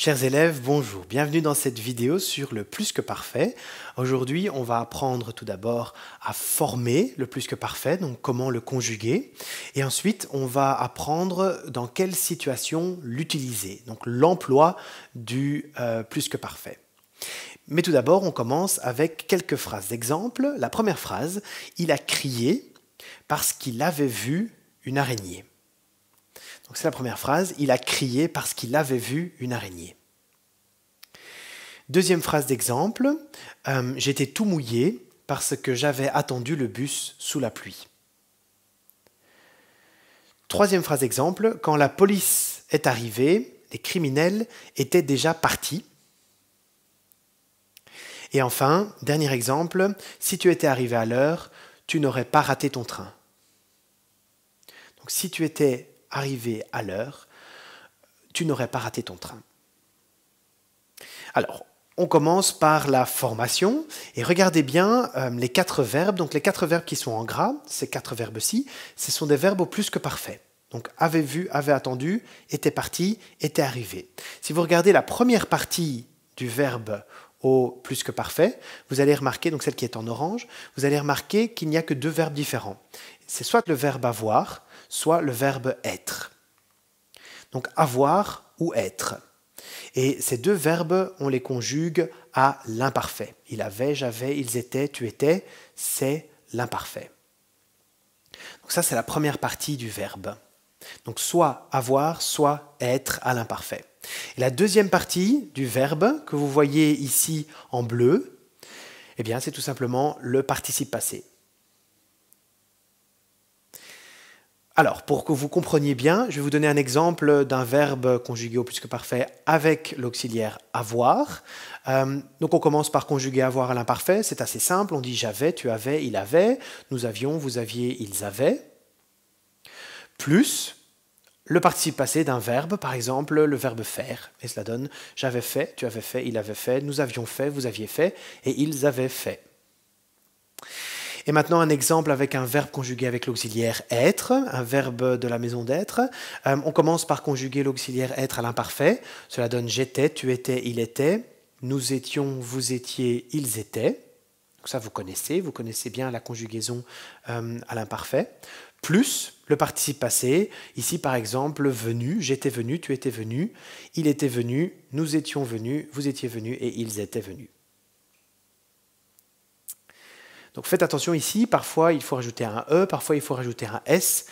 Chers élèves, bonjour. Bienvenue dans cette vidéo sur le plus que parfait. Aujourd'hui, on va apprendre tout d'abord à former le plus que parfait, donc comment le conjuguer. Et ensuite, on va apprendre dans quelle situation l'utiliser, donc l'emploi du plus que parfait. Mais tout d'abord, on commence avec quelques phrases d'exemple. La première phrase, il a crié parce qu'il avait vu une araignée. Donc c'est la première phrase, il a crié parce qu'il avait vu une araignée. Deuxième phrase d'exemple, j'étais tout mouillé parce que j'avais attendu le bus sous la pluie. Troisième phrase d'exemple, quand la police est arrivée, les criminels étaient déjà partis. Et enfin, dernier exemple, si tu étais arrivé à l'heure, tu n'aurais pas raté ton train. Donc si tu étais arrivé à l'heure, tu n'aurais pas raté ton train. Alors, on commence par la formation et regardez bien les quatre verbes. Donc les quatre verbes qui sont en gras, ces quatre verbes-ci, ce sont des verbes au plus que parfait. Donc avait vu, avait attendu, était parti, était arrivé. Si vous regardez la première partie du verbe au plus que parfait, vous allez remarquer, donc celle qui est en orange, vous allez remarquer qu'il n'y a que deux verbes différents. C'est soit le verbe avoir, soit le verbe être. Donc avoir ou être. Et ces deux verbes, on les conjugue à l'imparfait. Il avait, j'avais, ils étaient, tu étais, c'est l'imparfait. Donc ça, c'est la première partie du verbe. Donc soit avoir, soit être à l'imparfait. Et la deuxième partie du verbe que vous voyez ici en bleu, eh bien, c'est tout simplement le participe passé. Alors, pour que vous compreniez bien, je vais vous donner un exemple d'un verbe conjugué au plus que parfait avec l'auxiliaire avoir. Donc on commence par conjuguer avoir à l'imparfait, c'est assez simple, on dit j'avais, tu avais, il avait, nous avions, vous aviez, ils avaient, plus le participe passé d'un verbe, par exemple le verbe faire, et cela donne j'avais fait, tu avais fait, il avait fait, nous avions fait, vous aviez fait, et ils avaient fait. Et maintenant, un exemple avec un verbe conjugué avec l'auxiliaire être, un verbe de la maison d'être. On commence par conjuguer l'auxiliaire être à l'imparfait. Cela donne j'étais, tu étais, il était, nous étions, vous étiez, ils étaient. Donc ça, vous connaissez bien la conjugaison à l'imparfait. Plus le participe passé, ici par exemple, venu, j'étais venu, tu étais venu, il était venu, nous étions venus, vous étiez venus et ils étaient venus. Donc faites attention ici, parfois il faut rajouter un E, parfois il faut rajouter un S.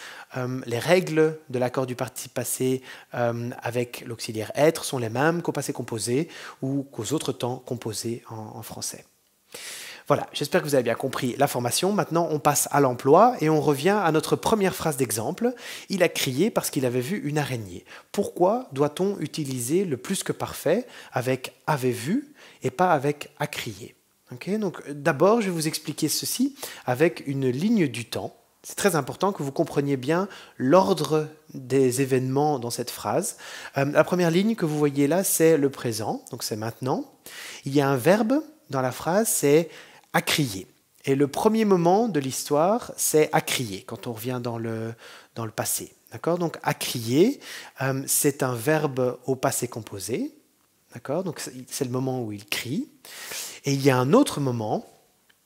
Les règles de l'accord du participe passé avec l'auxiliaire être sont les mêmes qu'au passé composé ou qu'aux autres temps composés en français. Voilà, j'espère que vous avez bien compris la formation. Maintenant, on passe à l'emploi et on revient à notre première phrase d'exemple. Il a crié parce qu'il avait vu une araignée. Pourquoi doit-on utiliser le plus que parfait avec avait vu et pas avec a crié? Okay, donc d'abord, je vais vous expliquer ceci avec une ligne du temps. C'est très important que vous compreniez bien l'ordre des événements dans cette phrase. La première ligne que vous voyez là, c'est le présent, donc c'est maintenant. Il y a un verbe dans la phrase, c'est « à crier ». Et le premier moment de l'histoire, c'est « à crier » quand on revient dans le passé. D'accord ? Donc « à crier », c'est un verbe au passé composé. D'accord ? Donc c'est le moment où il crie. Et il y a un autre moment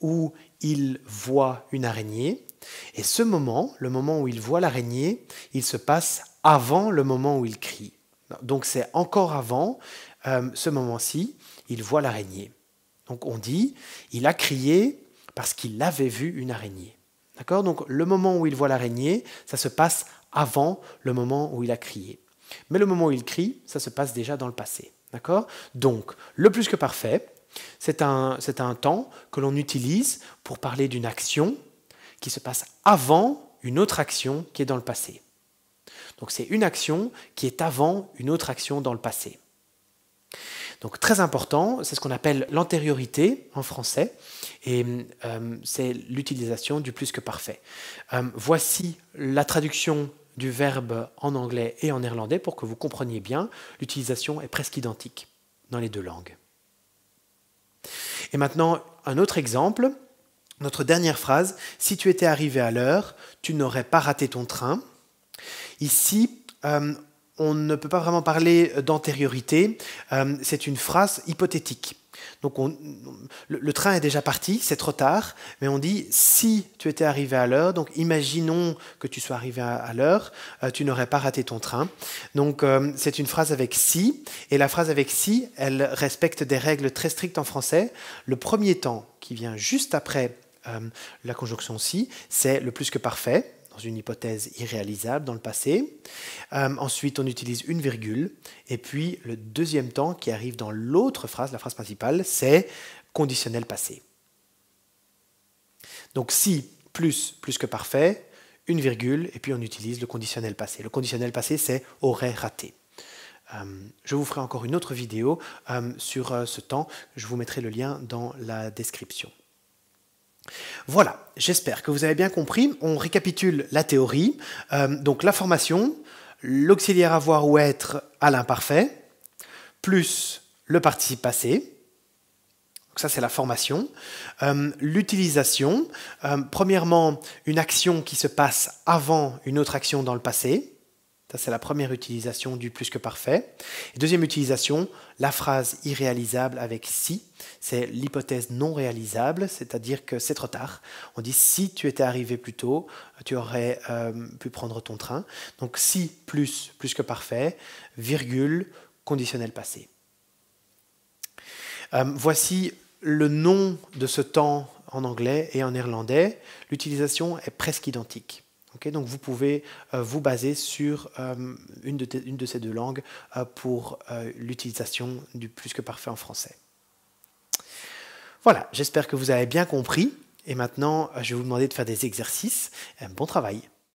où il voit une araignée. Et ce moment, le moment où il voit l'araignée, il se passe avant le moment où il crie. Donc c'est encore avant ce moment-ci, il voit l'araignée. Donc on dit, il a crié parce qu'il avait vu une araignée. D'accord ? Donc le moment où il voit l'araignée, ça se passe avant le moment où il a crié. Mais le moment où il crie, ça se passe déjà dans le passé. D'accord ? Donc le plus que parfait, c'est un temps que l'on utilise pour parler d'une action qui se passe avant une autre action qui est dans le passé. Donc c'est une action qui est avant une autre action dans le passé. Donc très important, c'est ce qu'on appelle l'antériorité en français, et c'est l'utilisation du plus que parfait. Voici la traduction du verbe en anglais et en néerlandais pour que vous compreniez bien, l'utilisation est presque identique dans les deux langues. Et maintenant, un autre exemple, notre dernière phrase, « Si tu étais arrivé à l'heure, tu n'aurais pas raté ton train ». Ici, on ne peut pas vraiment parler d'antériorité, c'est une phrase hypothétique. Donc le train est déjà parti, c'est trop tard, mais on dit si tu étais arrivé à l'heure, donc imaginons que tu sois arrivé à l'heure, tu n'aurais pas raté ton train. Donc c'est une phrase avec si, et la phrase avec si, elle respecte des règles très strictes en français. Le premier temps qui vient juste après la conjonction si, c'est le plus que parfait, dans une hypothèse irréalisable dans le passé. Ensuite, on utilise une virgule. Et puis, le deuxième temps qui arrive dans l'autre phrase, la phrase principale, c'est conditionnel passé. Donc, si plus que parfait, une virgule, et puis on utilise le conditionnel passé. Le conditionnel passé, c'est aurait raté. Je vous ferai encore une autre vidéo sur ce temps. Je vous mettrai le lien dans la description. Voilà, j'espère que vous avez bien compris. On récapitule la théorie. Donc la formation, l'auxiliaire avoir ou être à l'imparfait, plus le participe passé. Donc ça, c'est la formation. L'utilisation, premièrement, une action qui se passe avant une autre action dans le passé. Ça, c'est la première utilisation du plus que parfait. Et deuxième utilisation, la phrase irréalisable avec si. C'est l'hypothèse non réalisable, c'est-à-dire que c'est trop tard. On dit si tu étais arrivé plus tôt, tu aurais pu prendre ton train. Donc si plus que parfait, virgule, conditionnel passé. Voici le nom de ce temps en anglais et en néerlandais. L'utilisation est presque identique. Okay, donc vous pouvez vous baser sur une de ces deux langues pour l'utilisation du plus que parfait en français. Voilà, j'espère que vous avez bien compris. Et maintenant, je vais vous demander de faire des exercices. Bon travail.